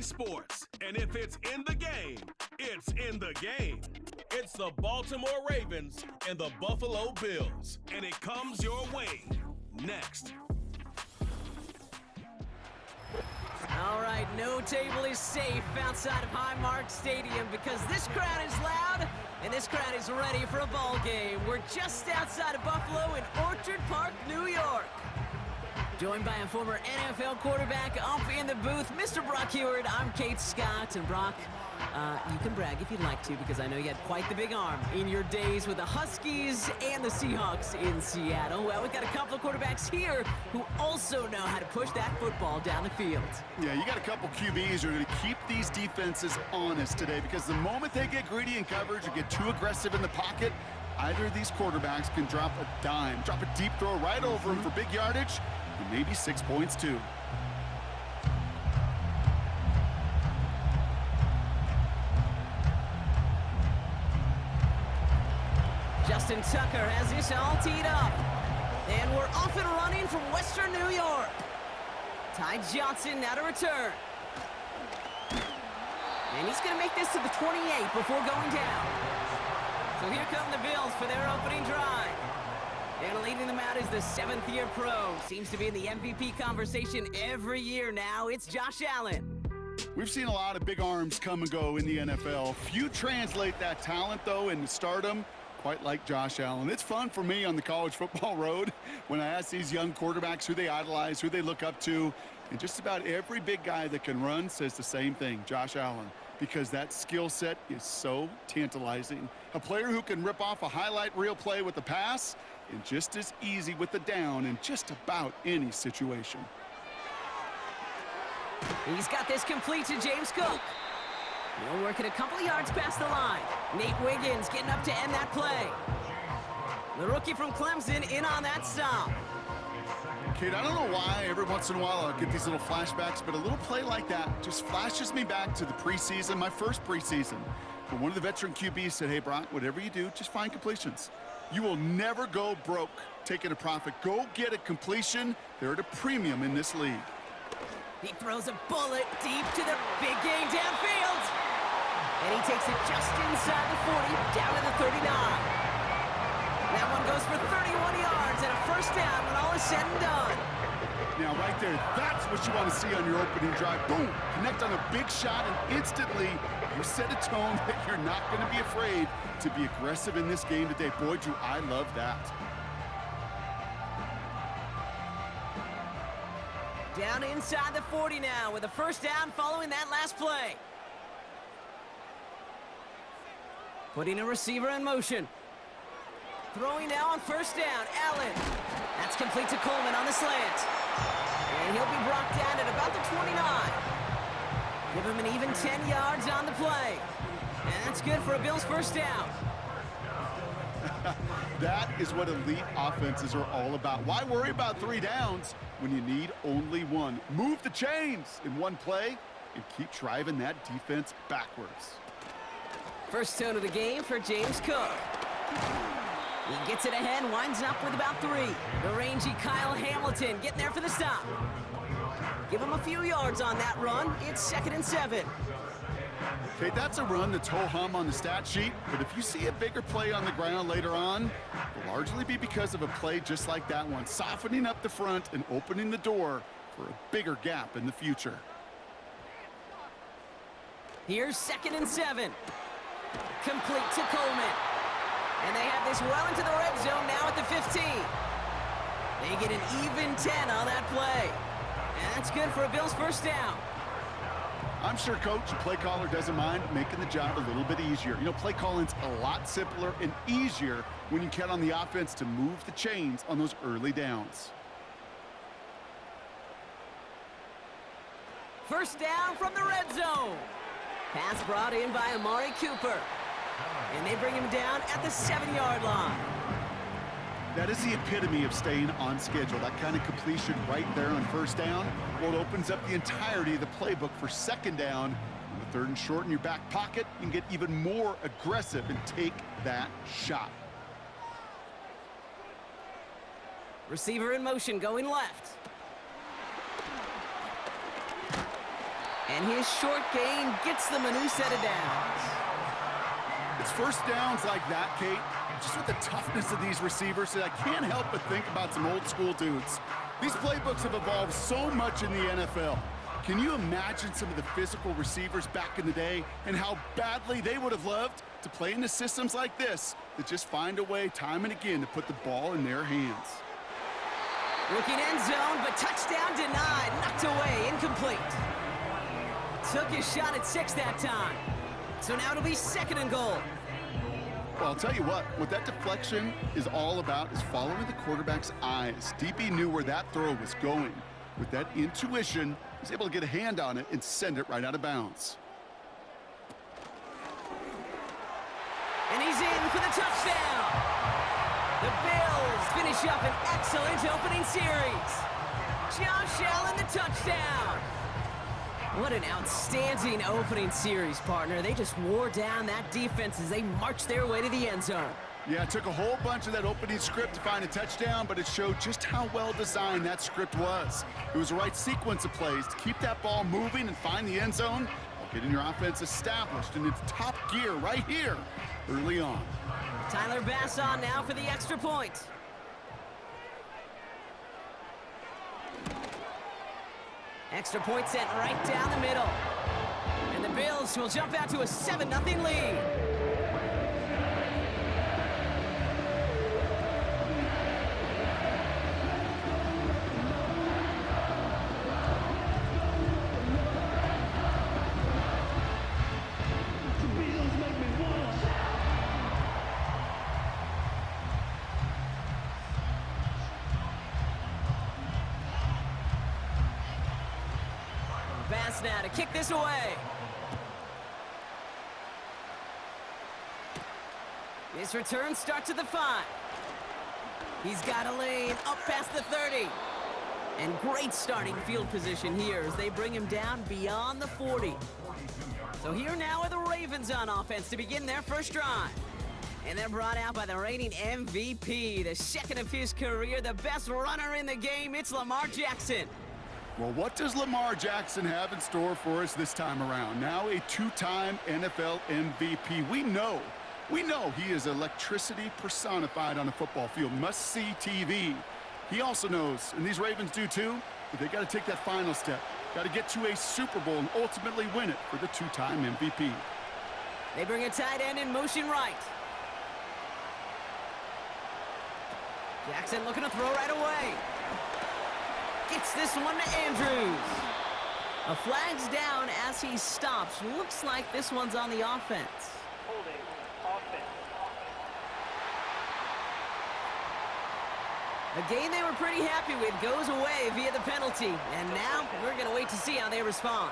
sports. And if it's in the game, it's in the game. It's the Baltimore Ravens and the Buffalo Bills. And it comes your way next. All right, no table is safe outside of Highmark Stadium because this crowd is loud and this crowd is ready for a ball game. We're just outside of Buffalo in Orchard Park, New York. Joined by a former NFL quarterback up in the booth, Mr. Brock Heward. I'm Kate Scott, and Brock, you can brag if you'd like to because I know you had quite the big arm in your days with the Huskies and the Seahawks in Seattle. Well, we've got a couple of quarterbacks here who also know how to push that football down the field. Yeah, you got a couple QBs who are going to keep these defenses honest today because the moment they get greedy in coverage or get too aggressive in the pocket, either of these quarterbacks can drop a dime, drop a deep throw right over him for big yardage, and maybe 6 points too. Justin Tucker has this all teed up. And we're off and running from Western New York. Ty Johnson now to return. And he's going to make this to the 28 before going down. So here come the Bills for their opening drive. And leading them out is the seventh-year pro. Seems to be in the MVP conversation every year now. It's Josh Allen. We've seen a lot of big arms come and go in the NFL. Few translate that talent, though, into stardom, quite like Josh Allen. It's fun for me on the college football road when I ask these young quarterbacks who they idolize, who they look up to, and just about every big guy that can run says the same thing, Josh Allen, because that skill set is so tantalizing. A player who can rip off a highlight reel play with the pass and just as easy with the down in just about any situation. He's got this complete to James Cook. He'll work it a couple of yards past the line. Nate Wiggins getting up to end that play. The rookie from Clemson in on that stop. Kate, I don't know why every once in a while I'll get these little flashbacks, but a little play like that just flashes me back to the preseason, my first preseason. When one of the veteran QBs said, hey, Brock, whatever you do, just find completions. You will never go broke taking a profit. Go get a completion. They're at a premium in this league. He throws a bullet deep to the big game downfield. And he takes it just inside the 40, down to the 39. That one goes for 31 yards and a first down when all is said and done. Now, right there, that's what you want to see on your opening drive. Boom! Connect on a big shot, and instantly you set a tone that you're not going to be afraid to be aggressive in this game today. Boy, do I love that. Down inside the 40 now with a first down following that last play. Putting a receiver in motion. Throwing now on first down, Allen. That's complete to Coleman on the slant. And he'll be brought down at about the 29. Give him an even 10 yards on the play. And that's good for a Bills first down. That is what elite offenses are all about. Why worry about 3 downs when you need only 1? Move the chains in one play and keep driving that defense backwards. First tone of the game for James Cook. He gets it ahead, winds up with about 3. The rangy Kyle Hamilton getting there for the stop. Give him a few yards on that run. It's 2nd and 7. Okay, that's a run that's ho-hum on the stat sheet, but if you see a bigger play on the ground later on, it'll largely be because of a play just like that one, softening up the front and opening the door for a bigger gap in the future. Here's 2nd and 7. Complete to Coleman. And they have this well into the red zone now at the 15. They get an even 10 on that play. And that's good for a Bills first down. I'm sure Coach, the play caller, doesn't mind making the job a little bit easier. You know, play calling's a lot simpler and easier when you count on the offense to move the chains on those early downs. First down from the red zone. Pass brought in by Amari Cooper. And they bring him down at the 7-yard line. That is the epitome of staying on schedule. That kind of completion right there on first down. Well, it opens up the entirety of the playbook for second down. On the 3rd and short in your back pocket, you can get even more aggressive and take that shot. Receiver in motion going left. And his short gain gets them a new set of downs. It's first downs like that, Kate, just with the toughness of these receivers, that I can't help but think about some old school dudes. These playbooks have evolved so much in the NFL. Can you imagine some of the physical receivers back in the day and how badly they would have loved to play into systems like this that just find a way time and again to put the ball in their hands? Looking end zone, but touchdown denied. Knocked away, incomplete. Took his shot at 6 that time. So now it'll be 2nd and goal. Well, I'll tell you what that deflection is all about is following the quarterback's eyes. DB knew where that throw was going. With that intuition, he's able to get a hand on it and send it right out of bounds. And he's in for the touchdown. The Bills finish up an excellent opening series. Josh Allen, the touchdown. What an outstanding opening series, partner. They just wore down that defense as they marched their way to the end zone. Yeah, it took a whole bunch of that opening script to find a touchdown, but it showed just how well designed that script was. It was the right sequence of plays to keep that ball moving and find the end zone while getting your offense established in its top gear right here early on. Tyler Bass on now for the extra point. Extra point sent right down the middle. And the Bills will jump out to a 7-0 lead. Bass now to kick this away. His return starts at the 5. He's got a lane up past the 30. And great starting field position here as they bring him down beyond the 40. So here now are the Ravens on offense to begin their first drive. And they're brought out by the reigning MVP, the 2nd of his career, the best runner in the game. It's Lamar Jackson. Well, what does Lamar Jackson have in store for us this time around? Now a 2-time NFL MVP. We know he is electricity personified on a football field. Must-see TV. He also knows, and these Ravens do too, that they got to take that final step. Got to get to a Super Bowl and ultimately win it for the 2-time MVP. They bring a tight end in motion right. Jackson looking to throw right away. Gets this one to Andrews. A flag's down as he stops. Looks like this one's on the offense. Holding offense. A game they were pretty happy with goes away via the penalty. And now we're going to wait to see how they respond.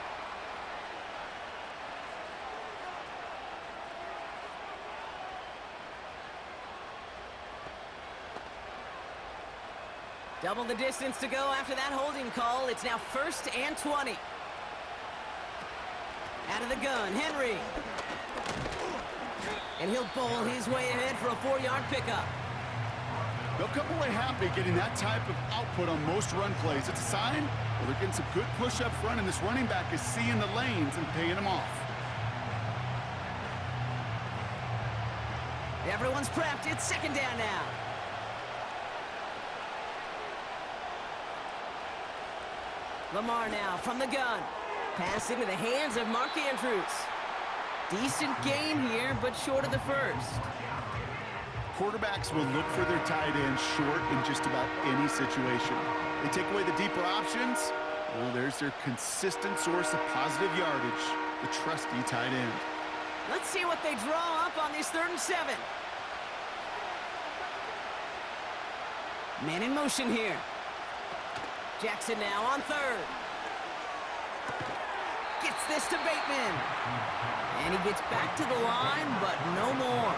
Double the distance to go after that holding call. It's now 1st and 20. Out of the gun, Henry. And he'll bowl his way ahead for a 4-yard pickup. They'll come away happy getting that type of output on most run plays. It's a sign, well, they're getting some good push up front, and this running back is seeing the lanes and paying them off. Everyone's prepped. It's 2nd down now. Lamar now from the gun. Pass into the hands of Mark Andrews. Decent gain here, but short of the 1st. Quarterbacks will look for their tight end short in just about any situation. They take away the deeper options. Well, there's their consistent source of positive yardage, the trusty tight end. Let's see what they draw up on this 3rd and 7. Man in motion here. Jackson now on 3rd. Gets this to Bateman. And he gets back to the line, but no more.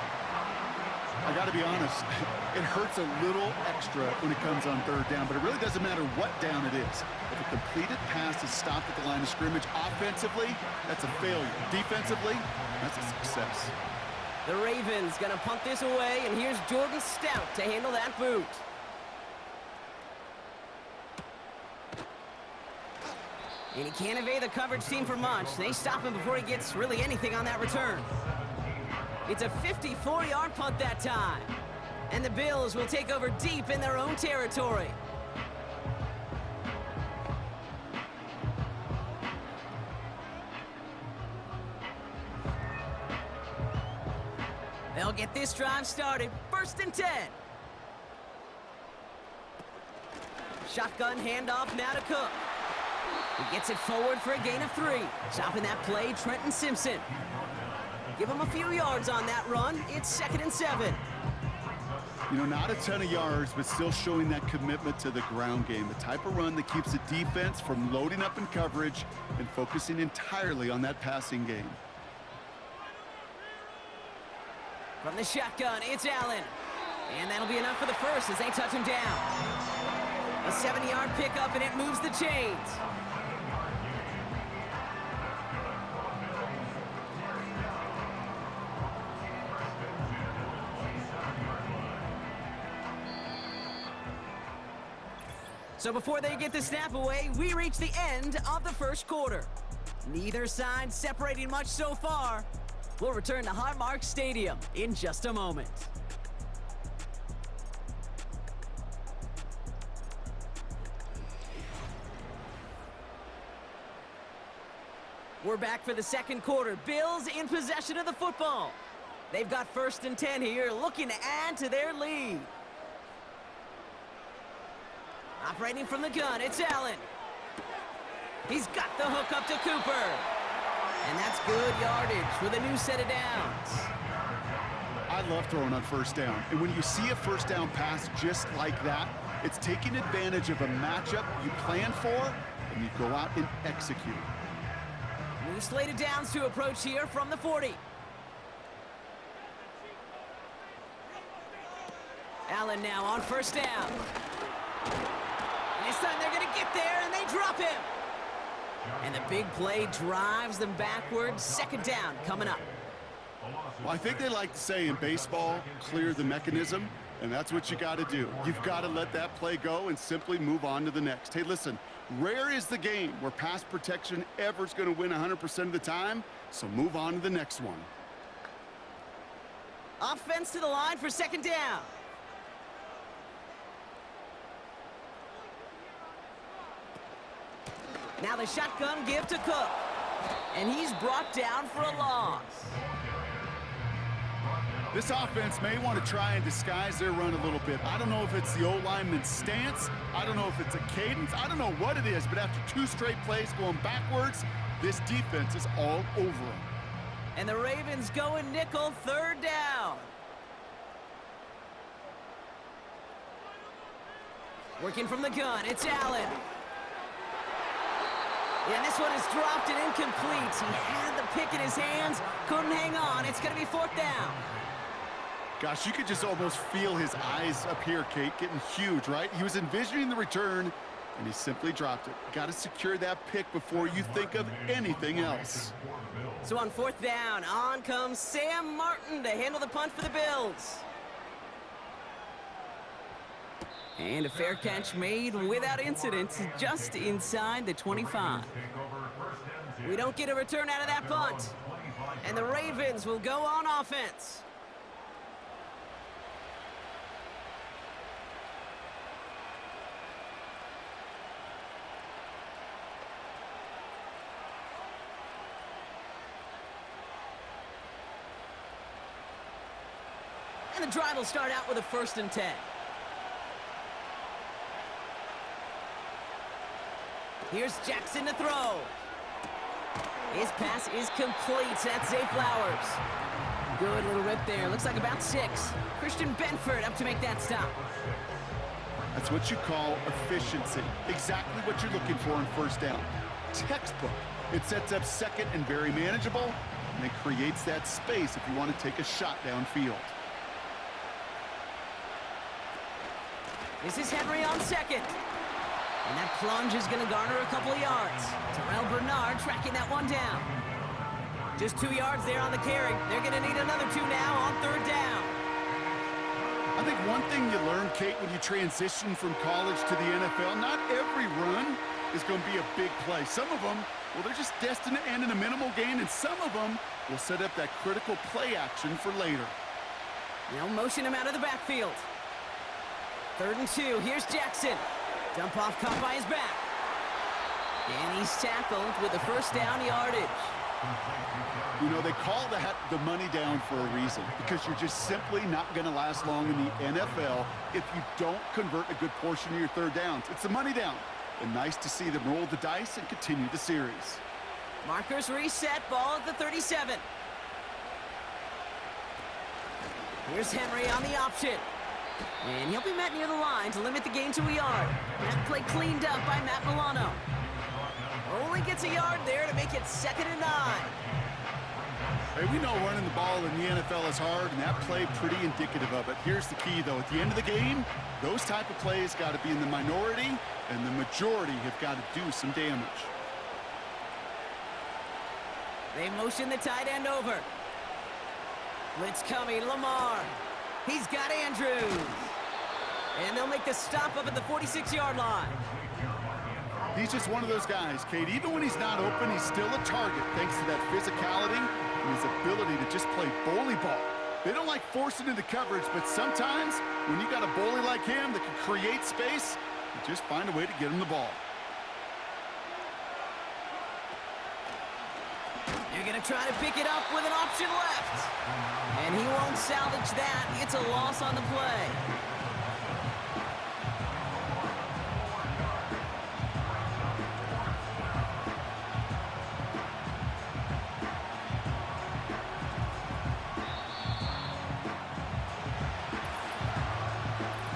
I got to be honest, it hurts a little extra when it comes on 3rd down, but it really doesn't matter what down it is. If a completed pass is stopped at the line of scrimmage, offensively, that's a failure. Defensively, that's a success. The Ravens gonna punt this away, and here's Jordan Stout to handle that boot. And he can't evade the coverage team for much. They stop him before he gets really anything on that return. It's a 54-yard punt that time. And the Bills will take over deep in their own territory. They'll get this drive started. 1st and 10. Shotgun handoff now to Cook. He gets it forward for a gain of 3. Stopping that play, Trenton Simpson. Give him a few yards on that run. It's 2nd and 7. You know, not a ton of yards, but still showing that commitment to the ground game. The type of run that keeps the defense from loading up in coverage and focusing entirely on that passing game. From the shotgun, it's Allen. And that'll be enough for the first as they touch him down. A 7-yard pickup, and it moves the chains. So before they get the snap away, we reach the end of the first quarter. Neither side separating much so far. We'll return to Highmark Stadium in just a moment. We're back for the second quarter. Bills in possession of the football. They've got 1st and 10 here, looking to add to their lead. Operating from the gun, it's Allen. He's got the hook up to Cooper. And that's good yardage with a new set of downs. I love throwing on 1st down. And when you see a 1st down pass just like that, it's taking advantage of a matchup you plan for, and you go out and execute. New slate of downs to approach here from the 40. Allen now on 1st down. This time they're going to get there, and they drop him. And the big play drives them backwards. 2nd down coming up. Well, I think they like to say in baseball, clear the mechanism, and that's what you got to do. You've got to let that play go and simply move on to the next. Hey, listen, rare is the game where pass protection ever's going to win 100% of the time, so move on to the next one. Offense to the line for 2nd down. Now the shotgun give to Cook. And he's brought down for a loss. This offense may want to try and disguise their run a little bit. I don't know if it's the O-lineman's stance. I don't know if it's a cadence. I don't know what it is, but after 2 straight plays going backwards, this defense is all over them. And the Ravens go in nickel, 3rd down. Working from the gun, it's Allen. Yeah, this one is dropped and incomplete. He had the pick in his hands, couldn't hang on. It's going to be 4th down. Gosh, you could just almost feel his eyes up here, Kate, getting huge, right? He was envisioning the return, and he simply dropped it. Got to secure that pick before you think of anything else. So on 4th down, on comes Sam Martin to handle the punt for the Bills. And a fair catch made without incident, just inside the 25. We don't get a return out of that punt. And the Ravens will go on offense. And the drive will start out with a 1st and 10. Here's Jackson to throw. His pass is complete. That's Zay Flowers. Good little rip there. Looks like about 6. Christian Benford up to make that stop. That's what you call efficiency. Exactly what you're looking for in 1st down. Textbook. It sets up 2nd and very manageable, and it creates that space if you want to take a shot downfield. This is Henry on 2nd. And that plunge is going to garner a couple of yards. Terrell Bernard tracking that one down. Just 2 yards there on the carry. They're going to need another 2 now on 3rd down. I think one thing you learn, Kate, when you transition from college to the NFL, not every run is going to be a big play. Some of them, well, they're just destined to end in a minimal gain, and some of them will set up that critical play action for later. They'll motion him out of the backfield. 3rd and 2. Here's Jackson. Dump off caught by his back. And he's tackled with the first down yardage. You know, they call that the money down for a reason, because you're just simply not going to last long in the NFL if you don't convert a good portion of your 3rd downs. It's the money down. And nice to see them roll the dice and continue the series. Markers reset, ball at the 37. Here's Henry on the option. And he'll be met near the line to limit the gain to a yard. That play cleaned up by Matt Milano. Only gets a yard there to make it 2nd and 9. Hey, we know running the ball in the NFL is hard, and that play pretty indicative of it. Here's the key, though. At the end of the game, those type of plays got to be in the minority, and the majority have got to do some damage. They motion the tight end over. Blitz coming, Lamar. He's got Andrews. And they'll make the stop up at the 46-yard line. He's just one of those guys, Kate. Even when he's not open, he's still a target thanks to that physicality and his ability to just play bully ball. They don't like forcing into coverage, but sometimes when you got a bully like him that can create space, you just find a way to get him the ball. They're going to try to pick it up with an option left. And he won't salvage that. It's a loss on the play.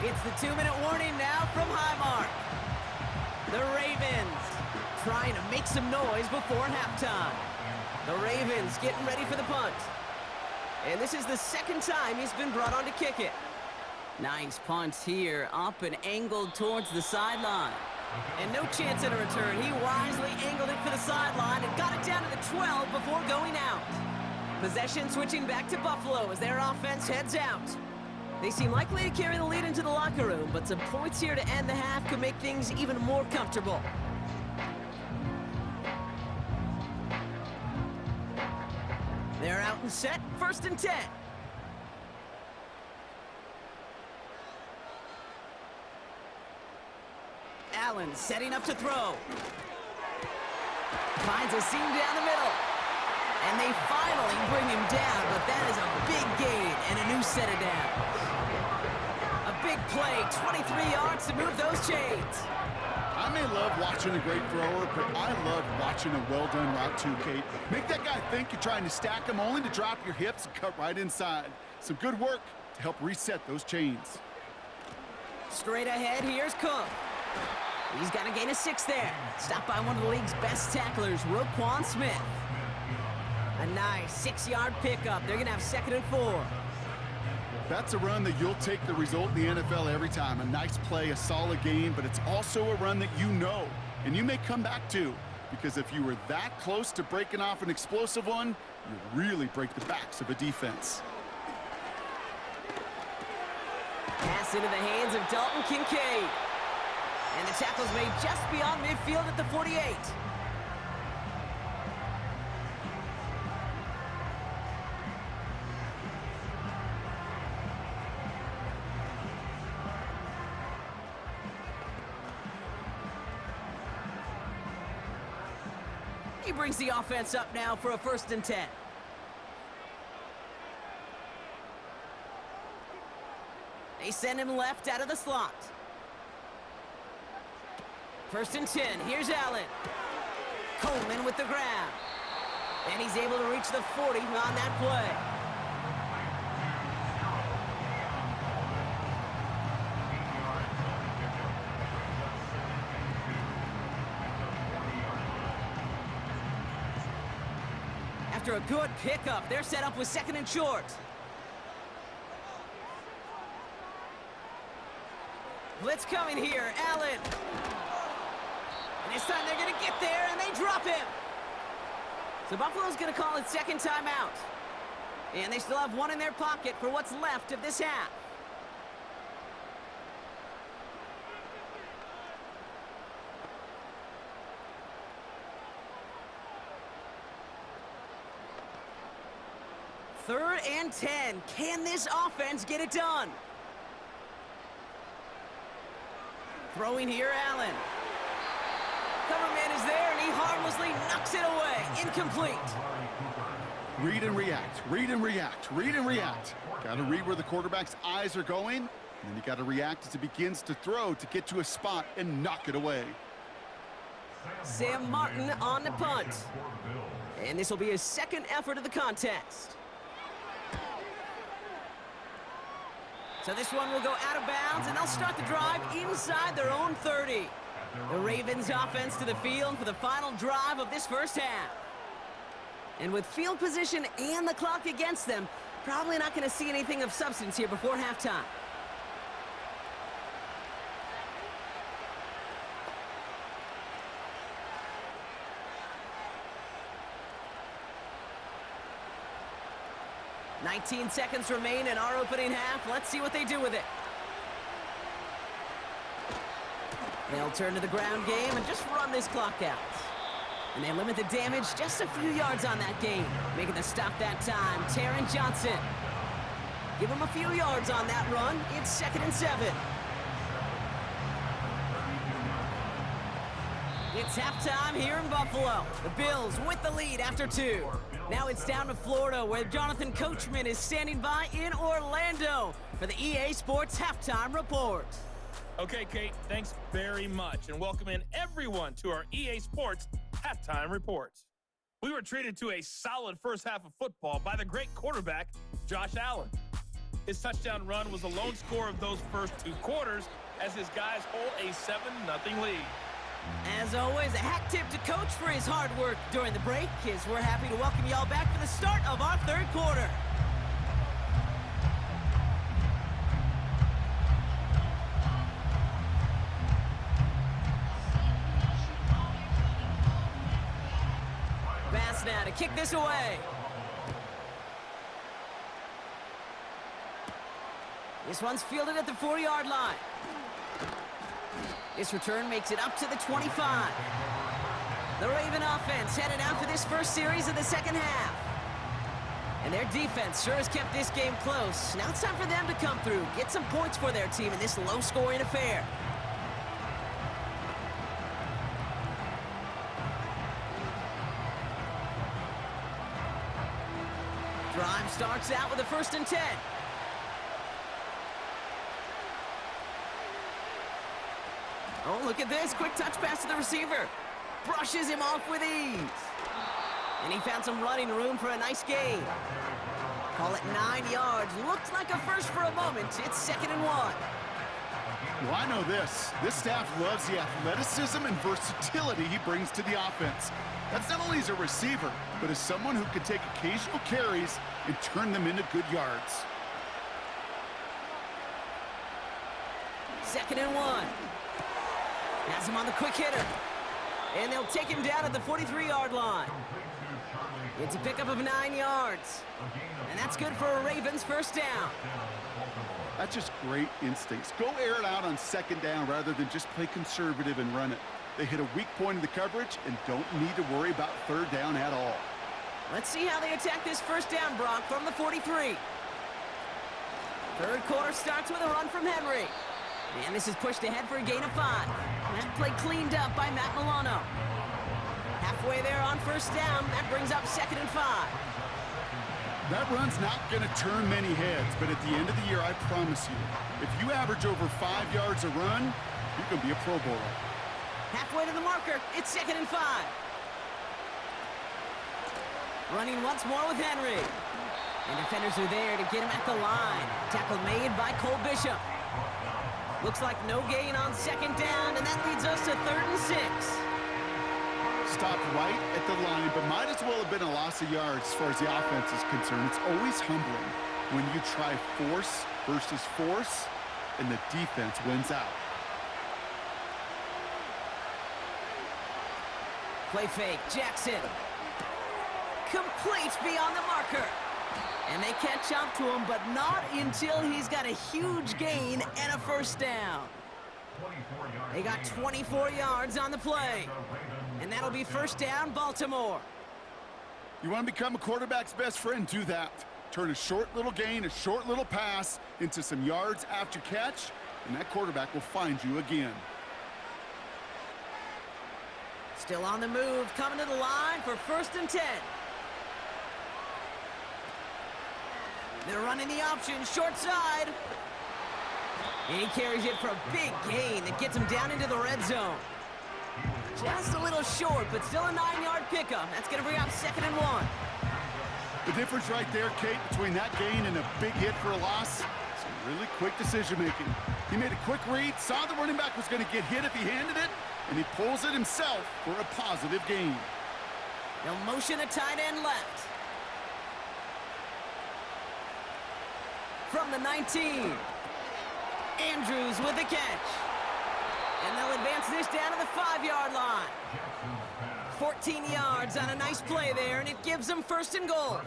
It's the 2-minute warning now from Highmark. The Ravens trying to make some noise before halftime. The Ravens getting ready for the punt. And this is the 2nd time he's been brought on to kick it. Nice punt here, up and angled towards the sideline. And no chance at a return. He wisely angled it for the sideline and got it down to the 12 before going out. Possession switching back to Buffalo as their offense heads out. They seem likely to carry the lead into the locker room, but some points here to end the half could make things even more comfortable. They're out and set, 1st and 10. Allen setting up to throw. Finds a seam down the middle. And they finally bring him down, but that is a big gain and a new set of downs. A big play, 23 yards to move those chains. I may love watching a great thrower, but I love watching a well-done route too, Kate. Make that guy think you're trying to stack him only to drop your hips and cut right inside. Some good work to help reset those chains. Straight ahead, here's Cook. He's got a gain of 6 there. Stopped by one of the league's best tacklers, Roquan Smith. A nice 6-yard pickup. They're going to have 2nd and 4. That's a run that you'll take the result in the NFL every time. A nice play, a solid game, but it's also a run that you know, and you may come back to, because if you were that close to breaking off an explosive one, you really break the backs of a defense. Pass into the hands of Dalton Kincaid. And the tackle's made just beyond midfield at the 48. He brings the offense up now for a 1st and 10. They send him left out of the slot. 1st and 10. Here's Allen. Coleman with the grab. And he's able to reach the 40 on that play. After a good pickup, they're set up with 2nd and short. Blitz coming here, Allen. And this time they're going to get there, and they drop him. So Buffalo's going to call it 2nd timeout. And they still have 1 in their pocket for what's left of this half. 3rd and 10. Can this offense get it done? Throwing here, Allen. Cover man is there, and he harmlessly knocks it away. Incomplete. Read and react, read and react, read and react. Got to read where the quarterback's eyes are going, and then you got to react as he begins to throw to get to a spot and knock it away. Sam Martin on the punt. And this will be his 2nd effort of the contest. So this one will go out of bounds, and they'll start the drive inside their own 30. The Ravens offense to the field for the final drive of this first half. And with field position and the clock against them, probably not going to see anything of substance here before halftime. "19 seconds remain in our opening half. Let's see what they do with it." They'll turn to the ground game and just run this clock out. And they limit the damage just a few yards on that gain. Making the stop that time, Taron Johnson. Give him a few yards on that run. It's 2nd and 7. It's halftime here in Buffalo. The Bills with the lead after 2. Now it's down to Florida, where Jonathan Coachman is standing by in Orlando for the EA Sports Halftime Report. Okay, Kate, thanks very much, and welcome in everyone to our EA Sports Halftime Reports. We were treated to a solid first half of football by the great quarterback, Josh Allen. His touchdown run was the lone score of those first 2 quarters as his guys hold a 7-0 lead. As always, a hat tip to Coach for his hard work during the break, as we're happy to welcome y'all back for the start of our 3rd quarter. Pass now to kick this away. This one's fielded at the 4-yard line. This return makes it up to the 25. The Raven offense headed out for this first series of the 2nd half. And their defense sure has kept this game close. Now it's time for them to come through, get some points for their team in this low-scoring affair. Drive starts out with a 1st and 10. Oh, look at this. Quick touch pass to the receiver. Brushes him off with ease. And he found some running room for a nice gain. Call it 9 yards. Looked like a first for a moment. It's 2nd and 1. Well, I know this. This staff loves the athleticism and versatility he brings to the offense. That's not only as a receiver, but as someone who can take occasional carries and turn them into good yards. 2nd and 1. Has him on the quick hitter. And they'll take him down at the 43-yard line. It's a pickup of 9 yards. And that's good for a Ravens 1st down. That's just great instincts. Go air it out on 2nd down rather than just play conservative and run it. They hit a weak point in the coverage and don't need to worry about 3rd down at all. Let's see how they attack this 1st down, Brock, from the 43. 3rd quarter starts with a run from Henry. And this is pushed ahead for a gain of 5. That play cleaned up by Matt Milano. Halfway there on 1st down, that brings up 2nd and 5. That run's not going to turn many heads, but at the end of the year, I promise you, if you average over 5 yards a run, you're going to be a Pro Bowler. Halfway to the marker, it's 2nd and 5. Running once more with Henry. And defenders are there to get him at the line. Tackle made by Cole Bishop. Looks like no gain on 2nd down, and that leads us to 3rd and 6. Stopped right at the line, but might as well have been a loss of yards as far as the offense is concerned. It's always humbling when you try force versus force, and the defense wins out. Play fake, Jackson. Complete beyond the marker. And they catch up to him, but not until he's got a huge gain and a 1st down. They got 24 yards on the play. And that'll be 1st down, Baltimore. You want to become a quarterback's best friend? Do that. Turn a short little gain, a short little pass into some yards after catch, and that quarterback will find you again. Still on the move, coming to the line for 1st and 10. They're running the option, short side. And he carries it for a big gain that gets him down into the red zone. Just a little short, but still a 9-yard pickup. That's going to bring up 2nd and 1. The difference right there, Kate, between that gain and a big hit for a loss, some really quick decision-making. He made a quick read, saw the running back was going to get hit if he handed it, and he pulls it himself for a positive gain. They'll motion a tight end left. From the 19. Andrews with the catch. And they'll advance this down to the 5-yard line. 14 yards on a nice play there, and it gives them 1st and goal.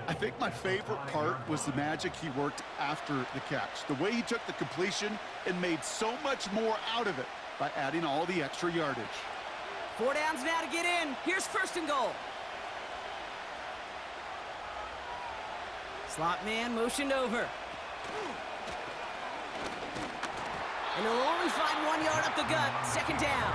I think my favorite part was the magic he worked after the catch. The way he took the completion and made so much more out of it by adding all the extra yardage. 4 downs now to get in. Here's 1st and goal. Slot man motioned over. And he'll only find 1 yard up the gut. 2nd down.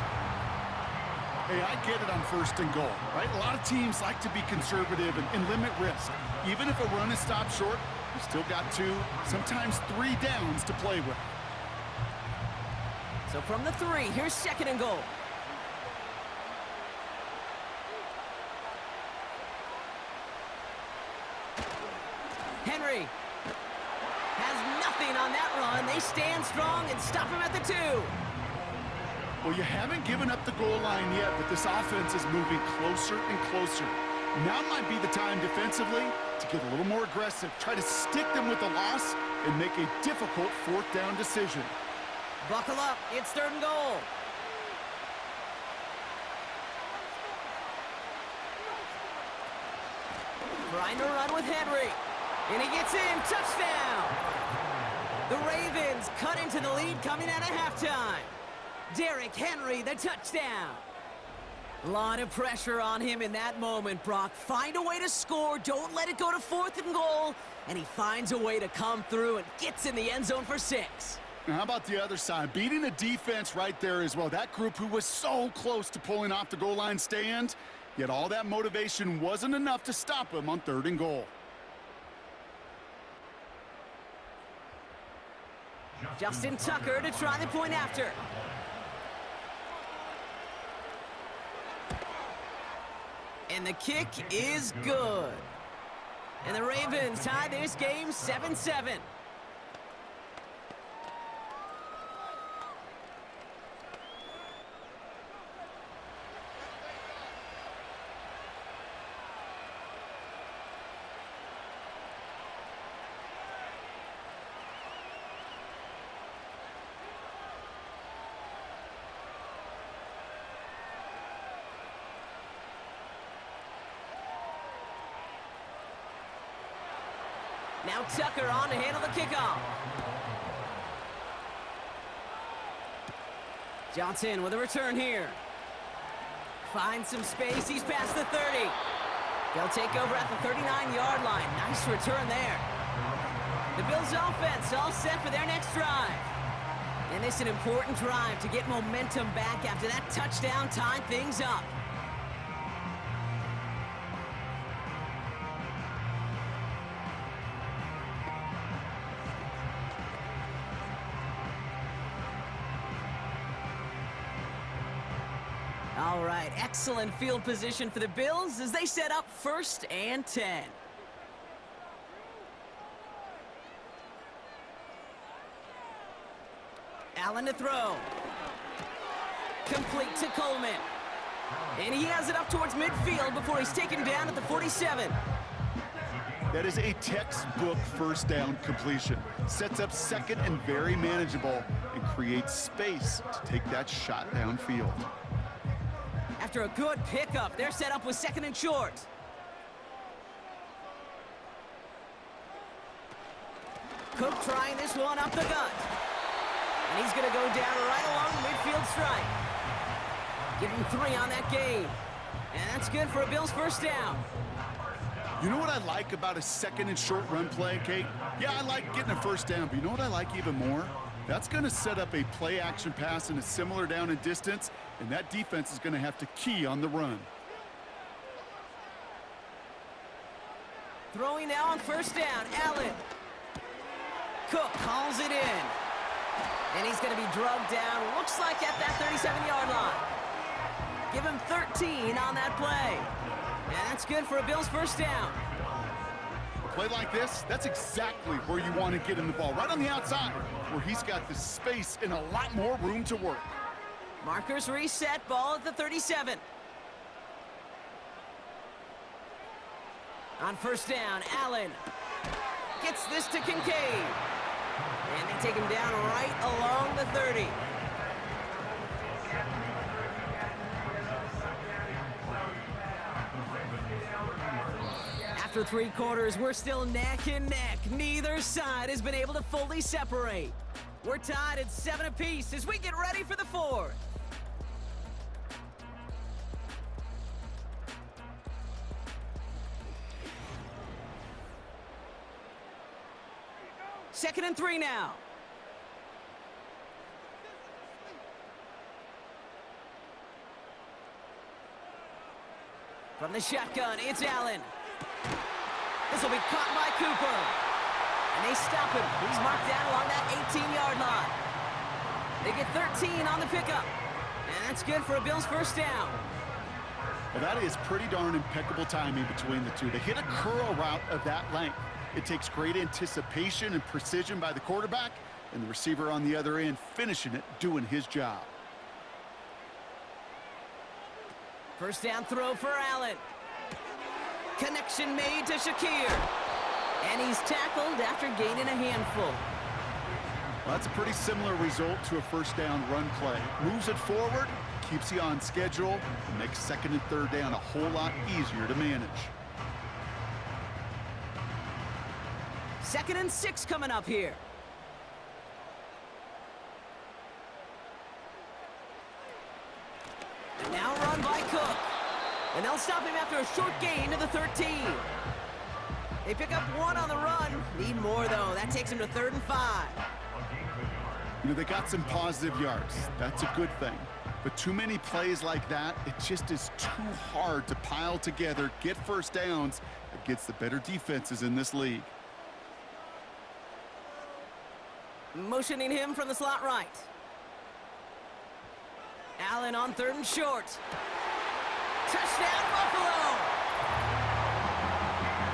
Hey, I get it on 1st and goal, right? A lot of teams like to be conservative and limit risk. Even if a run is stopped short, you still got 2, sometimes 3 downs to play with. So from the 3, here's 2nd and goal. Henry has nothing on that run. They stand strong and stop him at the 2. Well, you haven't given up the goal line yet, but this offense is moving closer and closer. Now might be the time defensively to get a little more aggressive, try to stick them with the loss, and make a difficult 4th down decision. Buckle up, it's 3rd and goal. Trying to run with Henry. And he gets in, touchdown! The Ravens cut into the lead coming out of halftime. Derrick Henry, the touchdown. A lot of pressure on him in that moment, Brock. Find a way to score, don't let it go to 4th and goal, and he finds a way to come through and gets in the end zone for 6. Now, how about the other side? Beating a defense right there as well. That group who was so close to pulling off the goal line stand, yet all that motivation wasn't enough to stop him on 3rd and goal. Justin Tucker to try the point after. And the kick is good. And the Ravens tie this game 7-7. Now Tucker on to handle the kickoff. Johnson with a return here. Finds some space. He's past the 30. They'll take over at the 39-yard line. Nice return there. The Bills offense all set for their next drive. And it's an important drive to get momentum back after that touchdown tied things up. All right, excellent field position for the Bills as they set up 1st and 10. Allen to throw. Complete to Coleman. And he has it up towards midfield before he's taken down at the 47. That is a textbook 1st down completion. Sets up 2nd and very manageable and creates space to take that shot downfield. After a good pickup, they're set up with 2nd and short. Cook trying this one up the gut. And he's going to go down right along the midfield stripe. Give him 3 on that game. And that's good for a Bills 1st down. You know what I like about a second and short run play, Kate? Yeah, I like getting a first down, but you know what I like even more? That's going to set up a play action pass in a similar down and distance, and that defense is going to have to key on the run. Throwing now on first down, Allen. Cook calls it in. And he's going to be drugged down, looks like at that 37-yard line. Give him 13 on that play. And that's good for a Bills first down. A play like this, that's exactly where you want to get him the ball, right on the outside, where he's got the space and a lot more room to work. Markers reset, ball at the 37. On first down, Allen gets this to Kincaid. And they take him down right along the 30. After 3 quarters, we're still neck and neck. Neither side has been able to fully separate. We're tied at 7 apiece as we get ready for the 4th. Second and 3 now. From the shotgun, it's Allen. This will be caught by Cooper. And they stop him. He's marked down along that 18-yard line. They get 13 on the pickup. And that's good for a Bills first down. Well, that is pretty darn impeccable timing between the two. To hit a curl route of that length, it takes great anticipation and precision by the quarterback, and the receiver on the other end finishing it, doing his job. First down throw for Allen. Connection made to Shakir. And he's tackled after gaining a handful. Well, that's a pretty similar result to a first down run play. Moves it forward, keeps you on schedule, and makes second and third down a whole lot easier to manage. Second and 6 coming up here. And now run by Cook. And they'll stop him after a short gain to the 13. They pick up 1 on the run. Need more, though. That takes him to 3rd and 5. You know, they got some positive yards. That's a good thing. But too many plays like that, it just is too hard to pile together, get first downs against the better defenses in this league. Motioning him from the slot right. Allen on 3rd and short. Touchdown, Buffalo!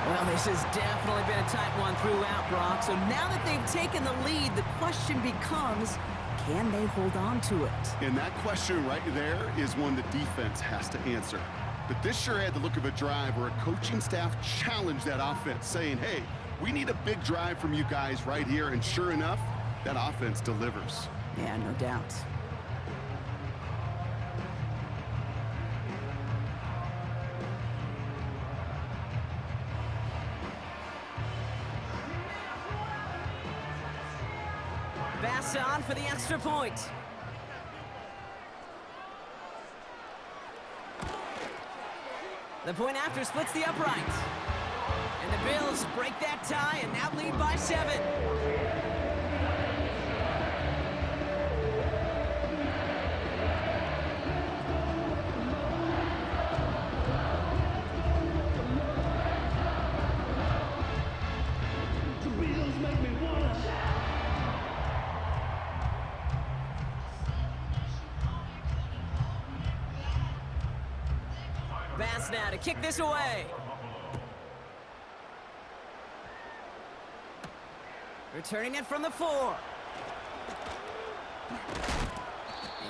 Well, this has definitely been a tight one throughout, Brock. So now that they've taken the lead, the question becomes, can they hold on to it? And that question right there is one the defense has to answer. But this sure had the look of a drive where a coaching staff challenged that offense, saying, hey, we need a big drive from you guys right here. And sure enough, that offense delivers. Yeah, no doubt. Bass on for the extra point. The point after splits the upright. And the Bills break that tie and now lead by 7. Bass now to kick this away. Returning it from the 4.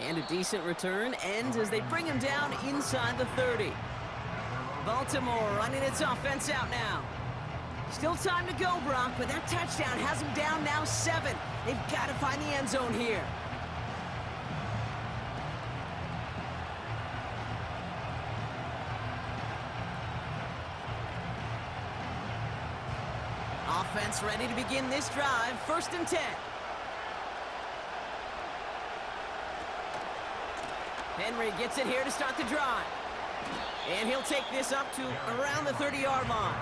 And a decent return ends as they bring him down inside the 30. Baltimore running its offense out now. Still time to go, Brock, but that touchdown has them down now 7. They've got to find the end zone here. Offense ready to begin this drive. 1st and 10. Henry gets it here to start the drive. And he'll take this up to around the 30-yard line.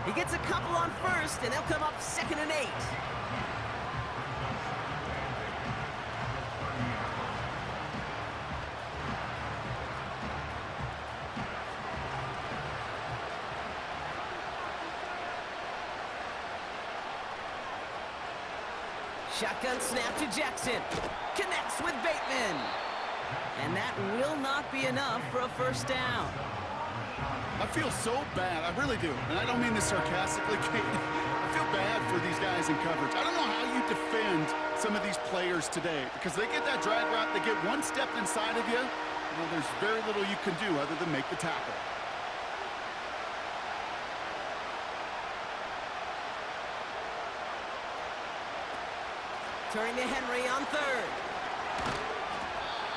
He gets a couple on first, and they'll come up 2nd and 8. Shotgun snap to Jackson. Connects with Bateman. And that will not be enough for a first down. I feel so bad. I really do. And I don't mean this sarcastically, Kate. I feel bad for these guys in coverage. I don't know how you defend some of these players today because they get that drag route, they get one step inside of you. Well, there's very little you can do other than make the tackle. Turning to Henry on 3rd.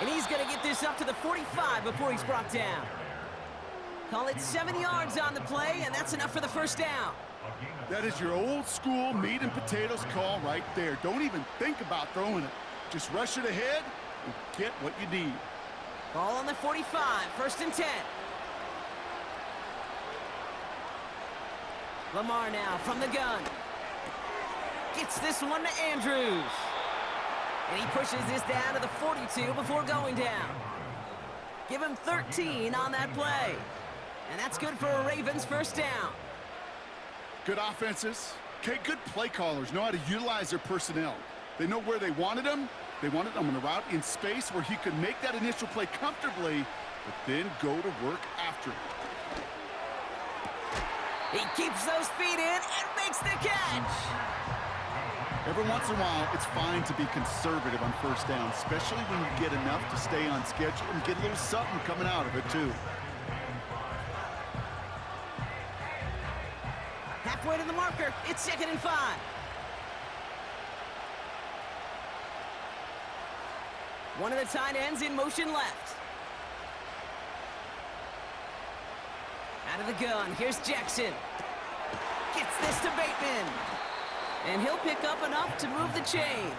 And he's going to get this up to the 45 before he's brought down. Call it 7 yards on the play, and that's enough for the first down. That is your old school meat and potatoes call right there. Don't even think about throwing it. Just rush it ahead and get what you need. Ball on the 45, 1st and 10. Lamar now from the gun. Gets this one to Andrews. And he pushes this down to the 42 before going down. Give him 13 on that play. And that's good for a Ravens first down. Good offenses. Okay, good play callers know how to utilize their personnel. They know where they wanted them. They wanted them on a route in space where he could make that initial play comfortably, but then go to work after it. He keeps those feet in and makes the catch. Every once in a while, it's fine to be conservative on first down, especially when you get enough to stay on schedule and get a little something coming out of it, too. Halfway to the marker, it's 2nd and 5. One of the tight ends in motion left. Out of the gun, here's Jackson. Gets this to Bateman. And he'll pick up enough to move the chains.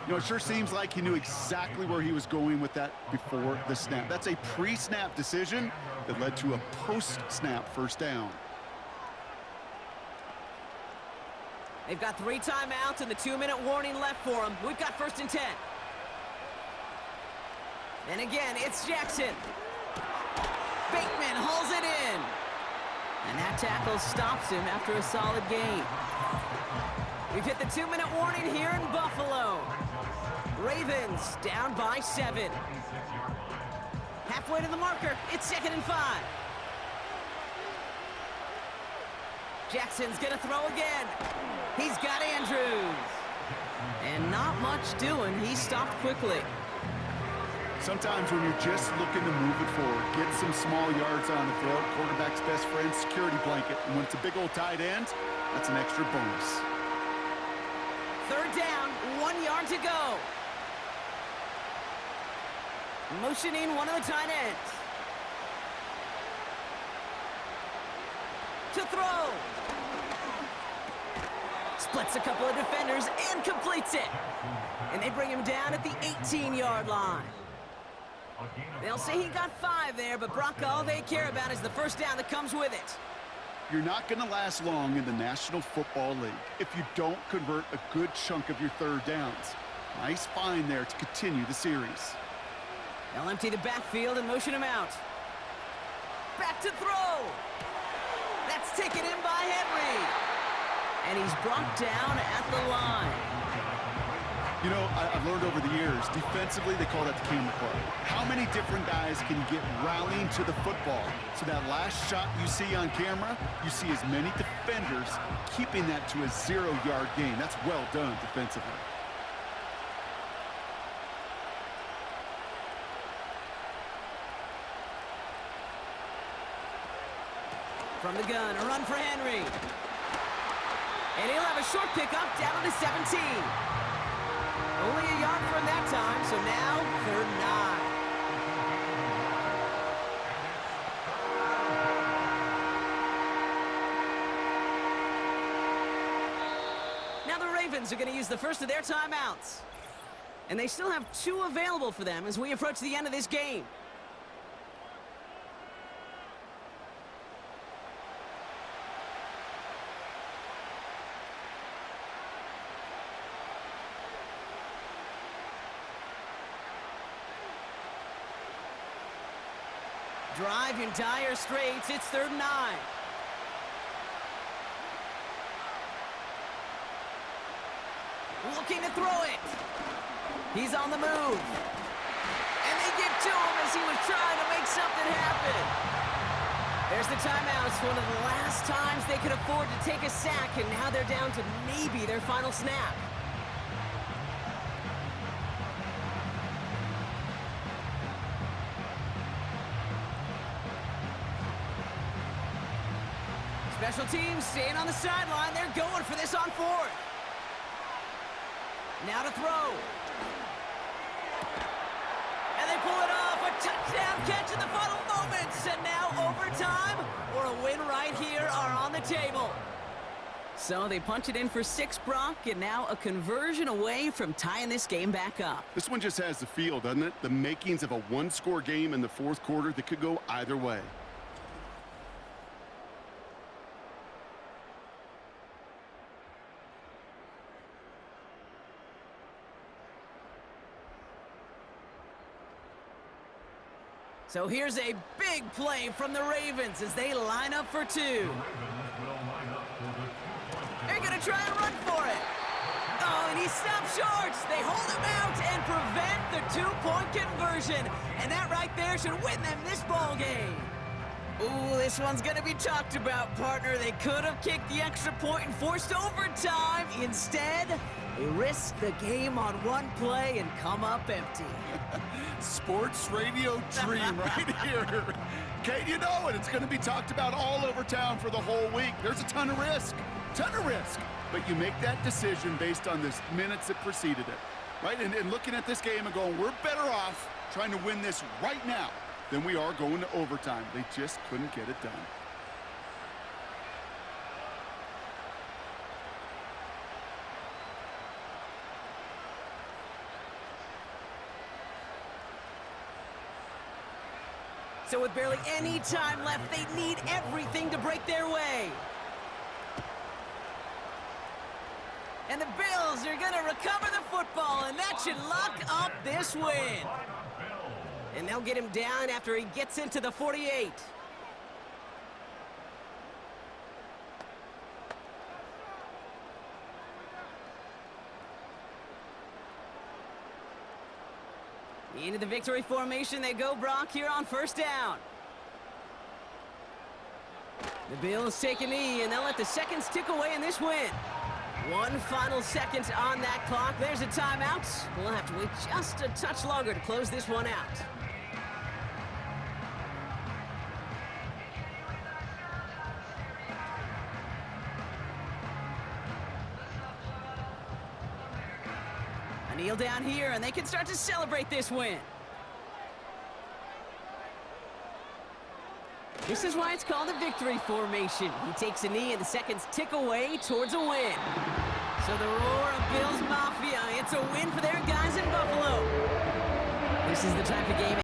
You know, it sure seems like he knew exactly where he was going with that before the snap. That's a pre-snap decision that led to a post-snap first down. They've got 3 timeouts and the 2-minute warning left for them. We've got 1st and 10. And again, it's Jackson. Bateman hauls it in. And that tackle stops him after a solid gain. We've hit the 2-minute warning here in Buffalo. Ravens down by 7. Halfway to the marker, it's 2nd and 5. Jackson's gonna throw again. He's got Andrews. And not much doing, he stopped quickly. Sometimes when you're just looking to move it forward, get some small yards on the throw, quarterback's best friend, security blanket. And when it's a big old tight end, that's an extra bonus. 3rd down, 1 yard to go. Motioning one of the tight ends. To throw. Splits a couple of defenders and completes it. And they bring him down at the 18-yard line. They'll say he got 5 there, but Brock, all they care about is the first down that comes with it. You're not going to last long in the National Football League if you don't convert a good chunk of your 3rd downs. Nice find there to continue the series. They'll empty the backfield and motion him out. Back to throw. That's taken in by Henry. And he's brought down at the line. You know, I've learned over the years, defensively, they call that the camera club. How many different guys can get rallying to the football? So that last shot you see on camera, you see as many defenders keeping that to a 0-yard gain. That's well done defensively. From the gun, a run for Henry. And he'll have a short pickup down to the 17. Only a yard from that time, so now 3rd and 9. Now the Ravens are going to use the first of their timeouts. And they still have 2 available for them as we approach the end of this game. drive in dire straits. It's 3rd and 9. Looking to throw it. He's on the move. And they give to him as he was trying to make something happen. There's the timeouts, one of the last times they could afford to take a sack, and now they're down to maybe their final snap. Special teams staying on the sideline. They're going for this on 4th. Now to throw. And they pull it off. A touchdown catch in the final moments. And now overtime or a win right here are on the table. So they punch it in for 6, Brock, and now a conversion away from tying this game back up. This one just has the feel, doesn't it? The makings of a one-score game in the 4th quarter that could go either way. So here's a big play from the Ravens as they line up for 2. They're going to try and run for it. Oh, and he stopped short. They hold him out and prevent the 2-point conversion. And that right there should win them this ball game. Ooh, this one's going to be talked about, partner. They could have kicked the extra point and forced overtime. Instead, they risked the game on one play and come up empty. Sports radio dream right here. Kate, you know it. It's going to be talked about all over town for the whole week. There's a ton of risk. But you make that decision based on the minutes that preceded it, right? And looking at this game and going, we're better off trying to win this right now than we are going to overtime. They just couldn't get it done. So with barely any time left, they need everything to break their way. And the Bills are going to recover the football, and that should lock up this win. And they'll get him down after he gets into the 48. Into the victory formation they go, Brock, here on 1st down. The Bills take a knee, and they'll let the seconds tick away in this win. 1 final second on that clock. There's a timeout. We'll have to wait just a touch longer to close this one out. A kneel down here, and they can start to celebrate this win. This is why it's called a victory formation. He takes a knee and the seconds tick away towards a win. So the roar of Bills Mafia, it's a win for their guys in Buffalo. This is the type of game